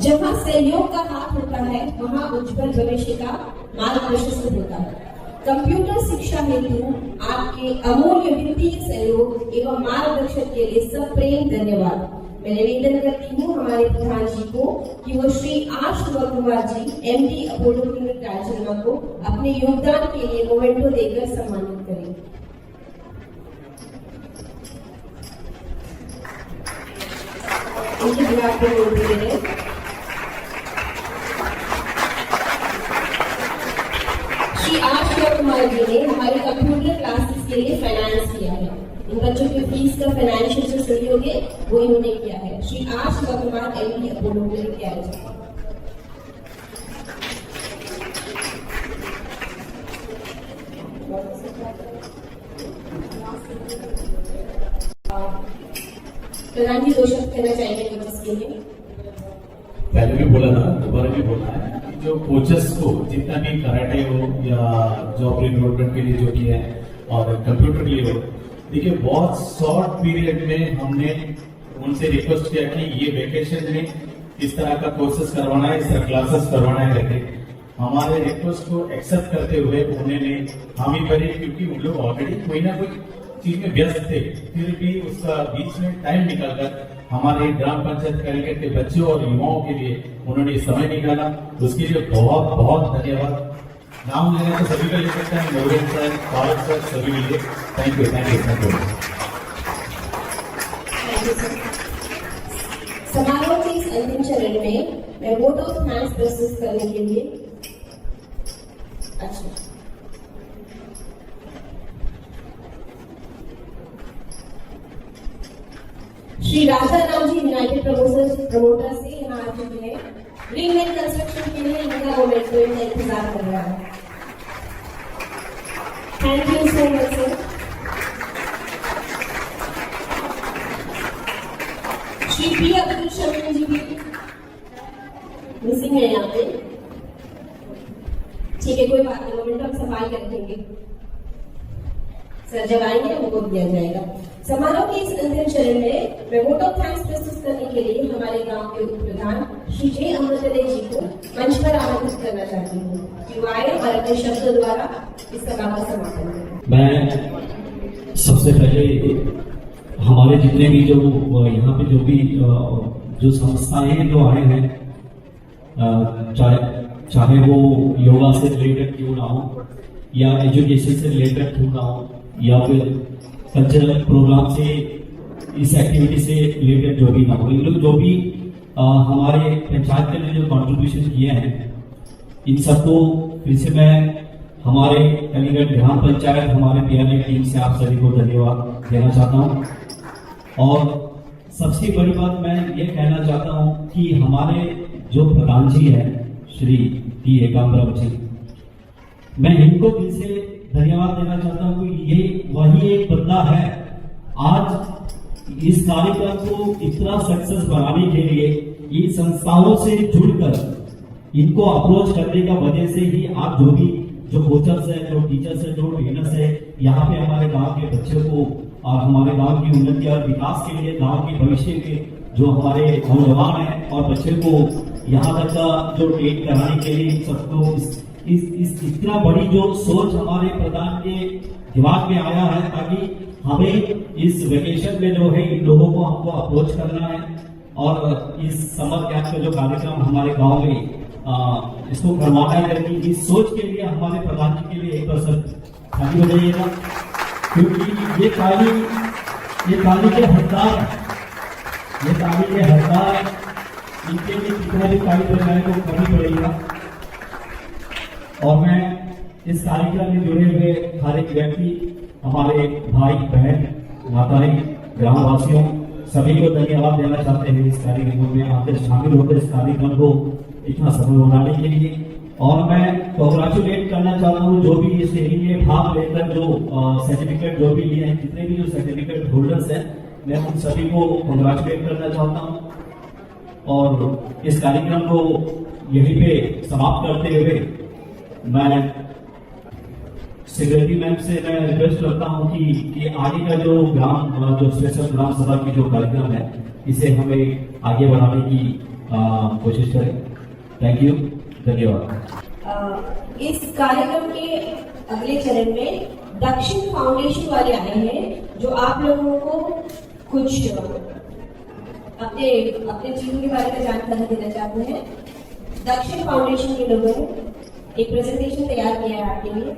जहां सहयोग का हाथ होता है वहां उज्जवल भविष्य का मार्गदर्शन होता है। कंप्यूटर शिक्षा हेतु आपके अमूल्य वित्तीय सहयोग एवं मार्गदर्शन के लिए सप्रेम धन्यवाद। मैं निवेदन करती हूँ हमारे प्रधान जी को कि वो Shri R Shiv Kumar ji, MD Apollo clinic Raichur को अपने योगदान के लिए मोमेंटो देकर सम्मानित करें। उनके बिहार पर बोलते रहे। श्री आर शिव कुमार जी ने हमारे कंप्यूटर क्लासेस के लिए फाइनेंस किया है। इन बच्चों की फीस का फाइनेंशियल जो सहयोग है वो इन्होंने किया है। Shri R Shiv Kumar, MD Apollo clinic Raichur. प्रधान जी 2 शब्द कहना चाहेंगे कोचेस के लिए? पहले भी बोला था, दोबारा भी बोलना है कि जो कोचेस को जितना भी कराटे हो या जॉब रिक्रूटमेंट के लिए जो किया है और कंप्यूटर के लिए हो, देखिए बहुत शॉर्ट पीरियड में हमने उनसे रिक्वेस्ट किया कि ये वेकेशन में इस तरह का कोर्सेस करवाना है, इस तरह क्लासेस करवाना है करके हमारे रिक्वेस्ट को एक्सेप्ट करते हुए उन्होंने हामी भरी, क्योंकि उन लोग ऑलरेडी कोई ना कोई चीज में व्यस्त थे। फिर भी उसका बीच में टाइम निकालकर हमारे ग्राम पंचायत कैलिकट के बच्चों और युवाओं के लिए उन्होंने समय निकाला, उसके लिए बहुत बहुत धन्यवाद। नाम लेना तो सभी का ले सकते हैं, नवरेश सर, पारक सर, सभी लिए। Thank you, thank you, thank you. समारोह के इस अंतिम चरण में मैं वोट ऑफ थैंक्स प्रस्तुत करने के लिए श्री राजा राम जी यूनाइटेड प्रमोटर से यहाँ आ चुके हैं। रिंग लाइन कंस्ट्रक्शन के लिए इनका मोमेंट में इंतजार कर रहा है। Thank you so much sir. Shri P Abdul Shamim ji भी मिसिंग है यहाँ पे। ठीक है, कोई बात नहीं, मोमेंट हम संभाल के रखेंगे। सर जब आएंगे उनको दिया जाएगा। समारोह के इस अंतिम चरण में मैं वोट ऑफ थैंक्स प्रस्तुत करने के लिए हमारे गांव के उप प्रधान श्री जय अमृतदय जी को मंच पर आमंत्रित करना चाहती हूँ कि वो आए और अपने शब्दों द्वारा इस सभा का समापन करें। मैं सबसे पहले हमारे जितने भी जो यहाँ पे जो भी जो संस्थाएं जो आए हैं, चाहे वो योगा से रिलेटेड क्यों ना हो या एजुकेशन से रिलेटेड क्यों ना हो या फिर कल्चरल प्रोग्राम से, इस एक्टिविटी से रिलेटेड जो भी ना हो, इन लोग जो भी हमारे पंचायत के लिए जो कंट्रीब्यूशन किए हैं, इन सबको फिर से मैं हमारे अलीगढ़ ग्राम पंचायत, हमारे पीआरए टीम से आप सभी को धन्यवाद देना चाहता हूं। और सबसे बड़ी बात मैं ये कहना चाहता हूं कि हमारे जो प्रधान जी हैं श्री टी एकाम्बरम जी, मैं इनको दिल से धन्यवाद देना चाहता हूँ कि ये वही एक बंदा है आज इस कार्यक्रम को इतना सक्सेस बनाने के लिए इन संस्थाओं से जुड़कर इनको अप्रोच करने का वजह से ही आप जो कोचर्स है, जो टीचर्स है, जो ट्रेनर्स है, यहाँ पे हमारे गांव के बच्चों को और हमारे गांव की उन्नति और विकास के लिए, गांव के भविष्य के जो हमारे नौजवान हैं और बच्चे को यहाँ तक का जो ट्रेन कराने के लिए सबको इस इतना बड़ी जो सोच हमारे प्रधान के दिमाग में आया है, ताकि हमें इस वेकेशन में जो है इन लोगों को हमको अप्रोच करना है और इस समर कैंप का जो कार्यक्रम हमारे गांव में इसको करवाना है। करके इस सोच के लिए हमारे प्रधान जी के लिए एक बार खाली हो जाइएगा, क्योंकि ये ताली के हकदार, ये ताली के हकदार, इनके लिए कितना भी ताली बजाने को कमी पड़ेगा। और मैं इस कार्यक्रम में जुड़े हुए हर एक व्यक्ति, हमारे भाई बहन, माताएं, ग्रामवासियों सभी को धन्यवाद देना चाहते हैं इस कार्यक्रम में आकर शामिल होकर इस कार्यक्रम को इतना सफल बनाने के लिए। और मैं कांग्रेचुलेट करना चाहता हूँ जो भी इस रैली में भाग लेकर जो सर्टिफिकेट जो भी लिए हैं, जितने भी जो सर्टिफिकेट होल्डर्स हैं, मैं उन सभी को कांग्रेचुलेट करना चाहता हूँ। और इस कार्यक्रम को यहीं पे समाप्त करते हुए मैं सेक्रेटरी मैम से मैं रिक्वेस्ट करता हूं कि आगे का जो स्पेशल ग्राम सभा की जो कार्यक्रम है, इसे हमें आगे बढ़ाने की कोशिश करें। थैंक यू, धन्यवाद। इस कार्यक्रम के अगले चरण में दक्षिण फाउंडेशन वाले आए हैं जो आप लोगों को कुछ अपने चीजों के बारे में जानकारी देना चाहते हैं। दक्षिण फाउंडेशन के लोगों ने एक प्रेजेंटेशन तैयार किया है आपके लिए।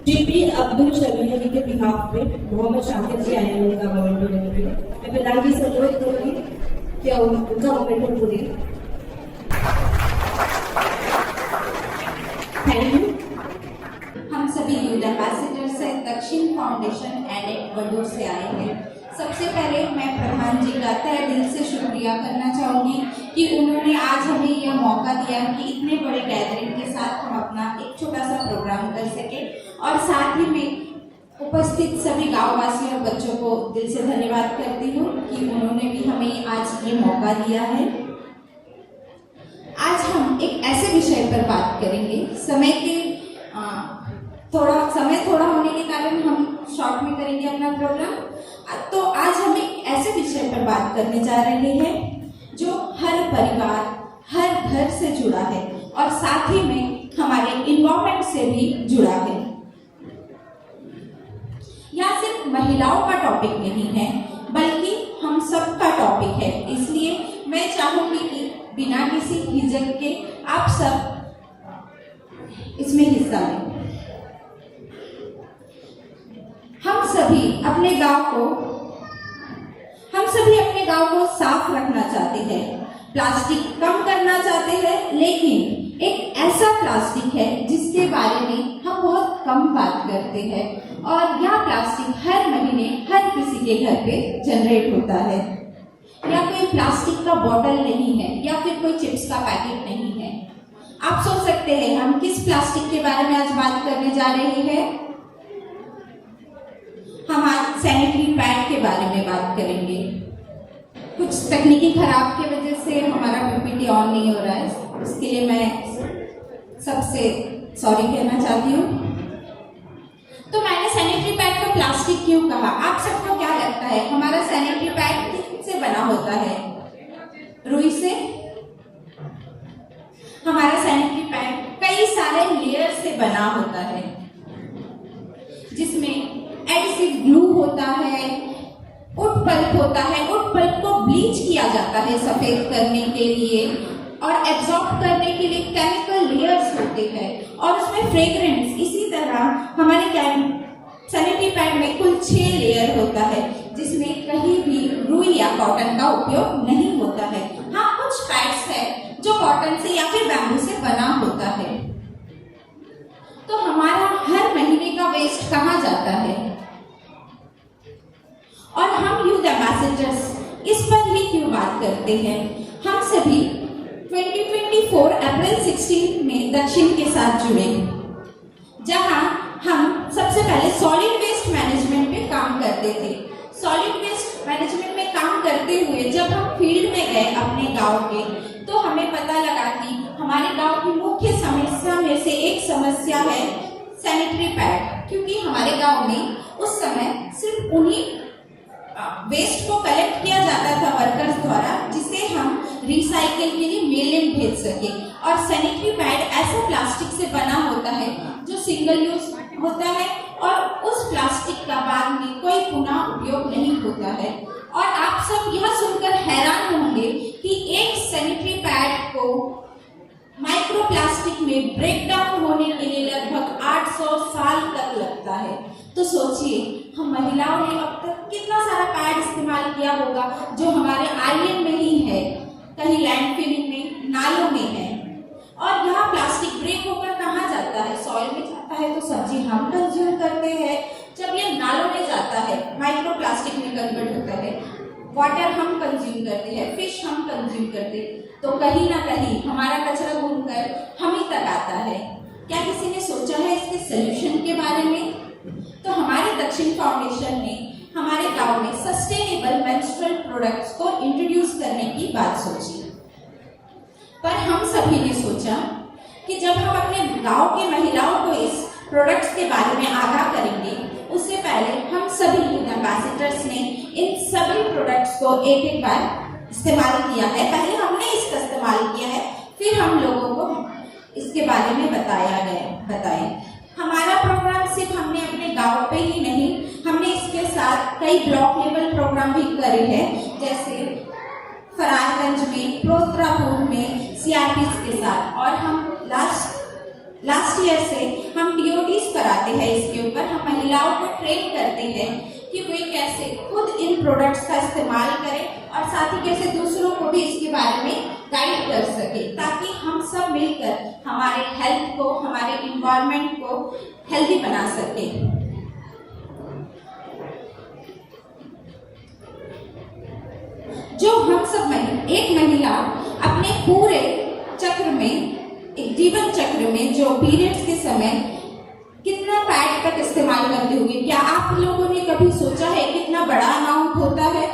टीपी अब्दुल शमीम जी के बिहाफ में मोहम्मद शाकिर जी आए हैं उनका मोमेंटो लेने के लिए। मैं प्रधान जी से अनुरोध करूंगी कि उनका मोमेंटो उनको दें। Thank you. हम सभी यूथ एम्बेसडर से दक्षिण फाउंडेशन एंड वडूर से आए हैं। सबसे पहले मैं प्रधान जी का तहे दिल से शुक्रिया करना चाहूँगी कि उन्होंने आज हमें यह मौका दिया कि इतने बड़े गैदरिंग के साथ हम अपना एक छोटा सा प्रोग्राम कर सके। और साथ ही में उपस्थित सभी गाँववासियों और बच्चों को दिल से धन्यवाद करती हूँ कि उन्होंने भी हमें आज ये मौका दिया है। आज हम एक ऐसे विषय पर बात करेंगे। समय थोड़ा होने के कारण हम शॉर्ट में करेंगे अपना प्रोग्राम। तो आज हम एक ऐसे विषय पर बात करने जा रहे हैं जो हर परिवार, हर घर से जुड़ा है और साथ ही में हमारे इन्वायरमेंट से भी जुड़ा है। यह सिर्फ महिलाओं का टॉपिक नहीं है बल्कि हम सब का टॉपिक है। इसलिए मैं चाहूंगी कि बिना किसी झिझक के आप सब इसमें हिस्सा लें। हम सभी अपने गांव को साफ रखना चाहते हैं, प्लास्टिक कम करना चाहते हैं, लेकिन एक ऐसा प्लास्टिक है जिसके बारे में हम बहुत कम बात करते हैं और यह प्लास्टिक हर महीने हर किसी के घर पे जनरेट होता है। या कोई प्लास्टिक का बॉटल नहीं है या फिर कोई चिप्स का पैकेट नहीं है। आप सोच सकते हैं हम किस प्लास्टिक के बारे में आज बात करने जा रहे हैं। हम आज सैनिटरी पैड के बारे में बात करेंगे। कुछ तकनीकी खराब की वजह से हमारा पीपीटी ऑन नहीं हो रहा है, उसके लिए मैं सबसे सॉरी कहना चाहती हूँ। तो मैंने सैनिटरी पैड को प्लास्टिक क्यों कहा? आप सबको क्या लगता है हमारा सैनिटरी पैड किससे बना होता है? रुई से? हमारा सैनिटरी पैड कई सारे लेयर से बना होता है, जिसमें एडहेसिव ग्लू होता है, वुड पल्प होता है। वुड पल्प को ब्लीच किया जाता है सफेद करने के लिए और एब्जॉर्ब करने के लिए केमिकल लेयर्स होते हैं और उसमें फ्रेग्रेंस। इसी तरह हमारे सैनिटरी पैड में कुल 6 लेयर होता है, जिसमें कहीं भी रुई या कॉटन का उपयोग नहीं होता है। हाँ, कुछ पैड्स है जो कॉटन से या फिर बैम्बू से बना होता है। तो हमारा हर महीने का वेस्ट कहाँ जाता है? और हम यूथ एम्बेसडर्स इस पर ही क्यों बात करते हैं? हम सभी 2024 अप्रैल 16 में दक्षिण के साथ जुड़े, जहां हम सबसे पहले सॉलिड वेस्ट मैनेजमेंट पे काम करते थे। सॉलिड वेस्ट मैनेजमेंट में काम करते हुए जब हम फील्ड में गए अपने गांव के, तो हमें पता लगा कि हमारे गांव की मुख्य समस्या में से एक समस्या है सैनिटरी पैड, क्योंकि हमारे गांव में उस समय सिर्फ उन्हीं वेस्ट को कलेक्ट किया जाता था वर्कर्स द्वारा, जिसे हम रिसाइकिल के लिए मेल भेज सके। और सैनिटरी पैड ऐसा प्लास्टिक से बना होता है जो सिंगल यूज होता है और उस प्लास्टिक का बाद में कोई पुनः उपयोग नहीं होता है। और आप सब यह सुनकर हैरान होंगे कि एक सैनिटरी पैड को माइक्रोप्लास्टिक में ब्रेक डाउन होने के लिए लगभग 800 साल तक लगता है। तो सोचिए, हम महिलाओं ने अब तक कितना सारा पैड इस्तेमाल किया होगा जो हमारे आईएन में ही है, कहीं लैंडफिलिंग में, नालों में है। और यहाँ प्लास्टिक ब्रेक होकर कहाँ जाता है? सॉइल में जाता है, तो सब्जी हम कंज्यूम करते हैं। जब ये नालों में जाता है, माइक्रोप्लास्टिक में कन्वर्ट होता है। वाटर हम कंज्यूम करते हैं, फिश हम कंज्यूम करते हैं, तो कहीं ना कहीं हमारा कचरा घूमकर हम ही तक आता है। क्या किसी ने सोचा है इसके सोल्यूशन के बारे में? तो हमारे दक्षिण फाउंडेशन ने हमारे गांव में सस्टेनेबल मेंस्ट्रुअल प्रोडक्ट्स को इंट्रोड्यूस करने की बात सोची। पर हम सभी ने सोचा कि जब हम अपने गांव के महिलाओं को इस प्रोडक्ट्स के बारे में आगाह करेंगे, उससे पहले हम सभी यूथ एम्बेसडर्स ने इन सभी प्रोडक्ट्स को एक बार इस्तेमाल किया है। पहले हमने इसका इस्तेमाल किया है, फिर हम लोगों को इसके बारे में बताएं। हमारा प्रोग्राम सिर्फ हमने अपने गांव पे ही नहीं, हमने इसके साथ कई ब्लॉक लेवल प्रोग्राम भी करे हैं, जैसे फरारगंज में, प्रोत्रापुर में, सीआरपीस के साथ। और हम लास्ट ईयर से हम टीओटीज कराते हैं इसके ऊपर। हम महिलाओं को ट्रेन करते हैं कि वे कैसे खुद इन प्रोडक्ट्स का इस्तेमाल करें और साथ ही कैसे दूसरों को भी इसके बारे में गाइड कर सके, ताकि हम सब मिलकर हमारे हेल्थ को, हमारे इन्वायरमेंट को हेल्दी बना सके। जो हम सब एक महिला अपने पूरे चक्र में, एक जीवन चक्र में, जो पीरियड्स के समय कितना पैड तक इस्तेमाल करते होंगे? क्या आप लोगों ने कभी सोचा है कितना बड़ा अमाउंट होता है?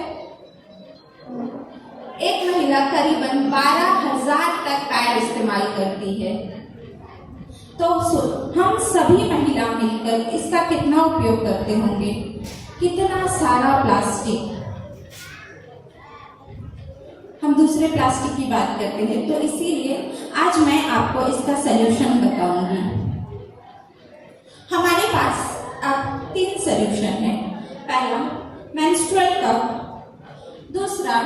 एक महिला करीबन 12,000 तक पैड इस्तेमाल करती है। तो हम सभी महिला मिलकर इसका कितना उपयोग करते होंगे? कितना सारा प्लास्टिक। हम दूसरे प्लास्टिक की बात करते हैं, तो इसीलिए आज मैं आपको इसका सलूशन बताऊंगी। हमारे पास अब 3 सलूशन है। पहला मेंस्ट्रुअल कप, दूसरा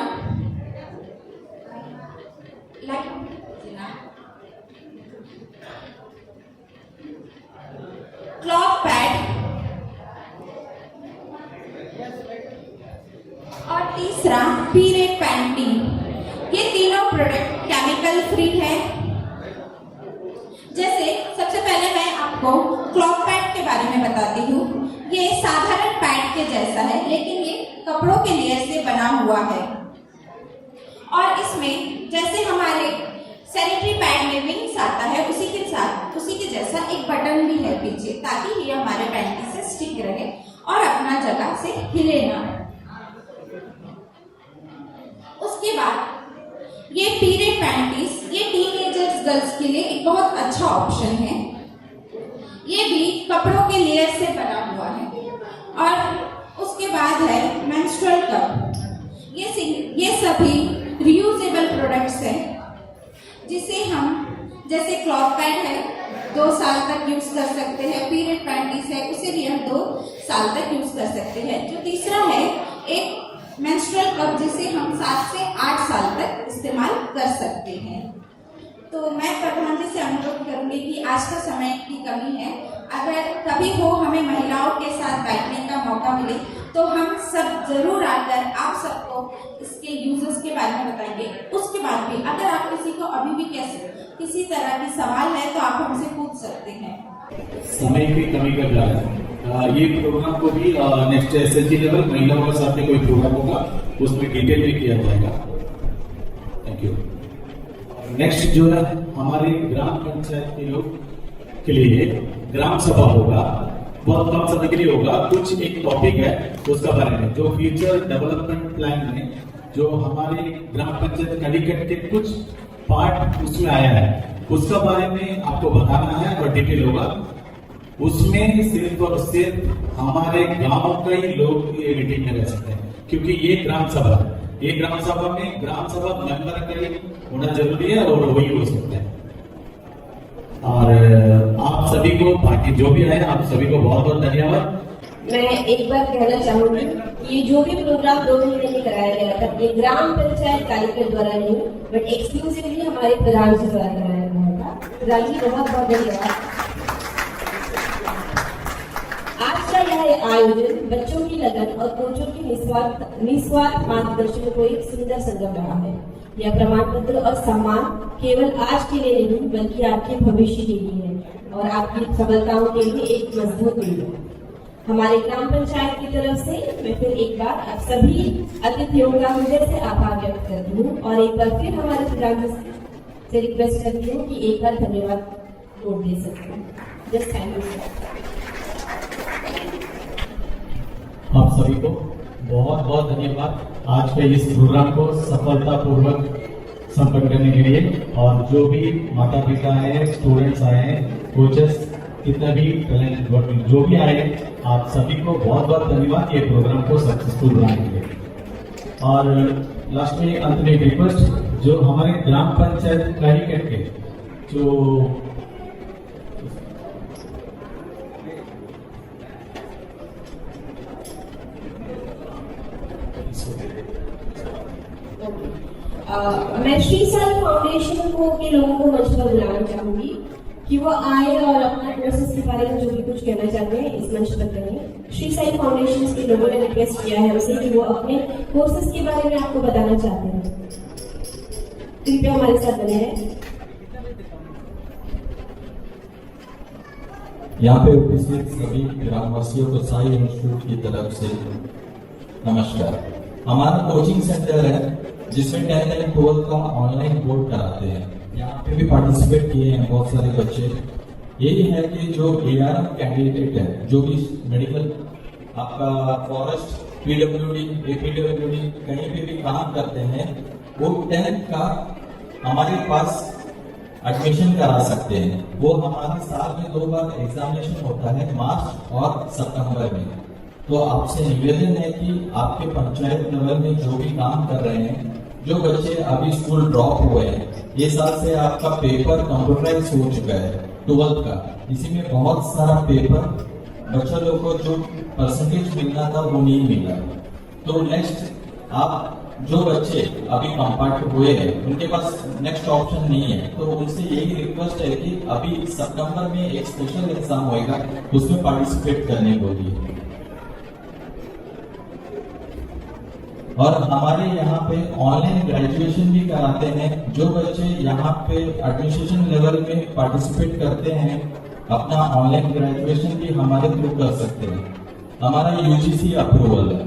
और तीसरा पीरे पैंटी। ये तीनों प्रोडक्ट केमिकल फ्री है। जैसे सबसे पहले मैं आपको क्लॉथ पैड के बारे में बताती हूँ। ये साधारण पैड के जैसा है, लेकिन ये कपड़ों के लेयर से बना हुआ है। और इसमें जैसे हमारे सैनिटरी पैड में विंग्स आता है, उसी के जैसा एक बटन भी है पीछे, ताकि ये हमारे पैंटी से स्टिक रहे और अपना जगह से हिले ना। उसके बाद ये पीरे पैंटीज, ये टीनेजर्स गर्ल्स के लिए एक बहुत अच्छा ऑप्शन है। ये भी कपड़ों के लेयर से बना हुआ है। और उसके बाद है मेंस्ट्रुअल कप। ये सभी रियूजेबल प्रोडक्ट्स हैं, जिसे हम जैसे क्लॉथ पैड है 2 साल तक यूज कर सकते हैं, पीरियड पैंटीज है उसे भी हम 2 साल तक यूज कर सकते हैं। जो तीसरा है एक मेंस्ट्रुअल कप, जिसे हम 7 से 8 साल तक इस्तेमाल कर सकते हैं। तो मैं प्रधान जी से अनुरोध करूंगी कि आज का समय की कमी है, अगर कभी हो हमें महिलाओं के साथ बैठने का मौका मिले तो हम सब जरूर आकर आप सबको इसके यूजर्स के बारे में बताएंगे। उसके बाद भी अगर आप किसी को अभी भी किसी तरह की सवाल है तो आप हमसे पूछ सकते हैं। समय की कमी का कारण ये प्रोग्राम को भी नेक्स्ट एसएसजी लेवल महिलाओं के साथ में कोई प्रोग्राम होगा, उसमें डिटेल भी किया जाएगा। Thank you. नेक्स्ट जो है हमारे ग्राम पंचायत के लोग के लिए ग्राम सभा होगा, बहुत कम समय के लिए होगा। कुछ एक टॉपिक है उसका बारे में, जो फ्यूचर डेवलपमेंट प्लान में जो हमारे ग्राम पंचायत कैलिकट के कुछ पार्ट उसमें आया है, उसका बारे में आपको बताना है और डिटेल होगा। उसमें सिर्फ और सिर्फ हमारे गांव के ही लोग ये मीटिंग में रह सकते हैं, क्योंकि ये ग्राम सभा है। ये ग्राम सभा में ग्राम सभा मेंबर का होना जरूरी है और वही हो सकता है। और आप सभी को, बाकी जो भी आए आप सभी को बहुत बहुत धन्यवाद। मैं एक बार कहना चाहूंगी, ये जो भी प्रोग्राम 2 महीने में कराया गया था, ये ग्राम पंचायत कार्यक्रम द्वारा नहीं, बट एक्सक्लूसिवली हमारे प्रधान जी द्वारा कराया गया था। प्रधान जी बहुत बहुत धन्यवाद। आज का यह आयोजन बच्चों की लगन और कोचों की निस्वार्थ मार्गदर्शन को एक सुंदर संगम रहा है। यह प्रमाण पत्र और सम्मान केवल आज के लिए नहीं, बल्कि आपके भविष्य के लिए है और आपकी सफलताओं के लिए एक मजबूत नींव है। हमारे ग्राम पंचायत की तरफ से मैं फिर एक बार आप सभी अतिथियों का हृदय से आभार व्यक्त करती हूँ और एक बार फिर हमारे प्रोग्राम से रिक्वेस्ट करती हूँ कि एक बार धन्यवाद नोट दे सकते हैं। Just thank you. आप सभी को बहुत बहुत धन्यवाद आज के इस प्रोग्राम को सफलतापूर्वक संपन्न करने के लिए। और जो भी माता पिता आए, स्टूडेंट्स आए हैं, कोचेस, कितना भी टैलेंट जो भी आए, आप सभी को बहुत बहुत धन्यवाद ये प्रोग्राम को सक्सेसफुल बनाने के लिए। और लास्ट में अंत में रिक्वेस्ट, जो हमारे ग्राम पंचायत कैलिकट के जो मैं श्री साई फाउंडेशन को के लोगों को मंच पर बुलाना चाहूंगी कि वो आए और अपना कोर्सेज के बारे में जो भी कुछ कहना चाहते हैं इस मंच पर करें। श्री साई फाउंडेशन के लोगों ने रिक्वेस्ट किया है हमसे कि वो अपने कोर्सेज के बारे में आपको बताना चाहते हैं। कृपया हमारे साथ बने रहें। यहाँ पे उपस्थित सभी ग्रामवासियों को साई इंस्टीट्यूट की तरफ से नमस्कार। हमारा कोचिंग सेंटर है जिसमें 10th एंड 12th का ऑनलाइन बोर्ड कराते हैं। यहाँ पे भी पार्टिसिपेट किए हैं बहुत सारे बच्चे। यही है कि जो ARM कैंडिडेट है, जो भी मेडिकल, आपका फॉरेस्ट, PWD, APWD कहीं पे भी काम करते हैं, वो 10th का हमारे पास एडमिशन करा सकते हैं। वो हमारे साल में 2 बार एग्जामिनेशन होता है, मार्च और सितंबर में। तो आपसे निवेदन है कि आपके पंचायत लेवल में जो भी काम कर रहे हैं, जो बच्चे अभी स्कूल ड्रॉप हुए हैं, ये साल से आपका पेपर कंप्यूटराइज हो चुका है 12th का। इसी में बहुत सारा पेपर बच्चों लोग को जो परसेंटेज मिलना था वो नहीं मिला। तो नेक्स्ट आप जो बच्चे अभी कंपार्ट हुए हैं, उनके पास नेक्स्ट ऑप्शन नहीं है, तो उनसे यही रिक्वेस्ट है कि अभी सितंबर में एक स्पेशल एग्जाम होएगा, उसमें पार्टिसिपेट करने को दिए। और हमारे यहाँ पे ऑनलाइन ग्रेजुएशन भी कराते हैं। जो बच्चे यहाँ पे एडमिनिस्ट्रेशन लेवल में पार्टिसिपेट करते हैं अपना ऑनलाइन ग्रेजुएशन भी हमारे थ्रू कर सकते हैं। हमारा यूजीसी अप्रूवल है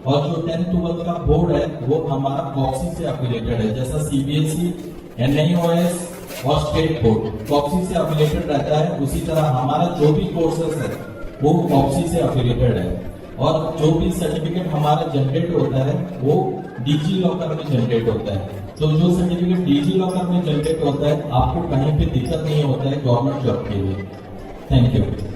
और जो 10th 12th का बोर्ड है वो हमारा कॉक्सी से एफिलिएटेड है। जैसा सीबीएसई, एनआईओएस और स्टेट बोर्ड कॉक्सी से एफिलिएटेड रहता है, उसी तरह हमारा जो भी कोर्सेस है वो कॉक्सी से एफिलिएटेड है। और जो भी सर्टिफिकेट हमारा जनरेट होता है वो डीजी लॉकर में जनरेट होता है। तो जो सर्टिफिकेट डीजी लॉकर में जनरेट होता है आपको कहीं पे दिक्कत नहीं होता है गवर्नमेंट जॉब के लिए। Thank you.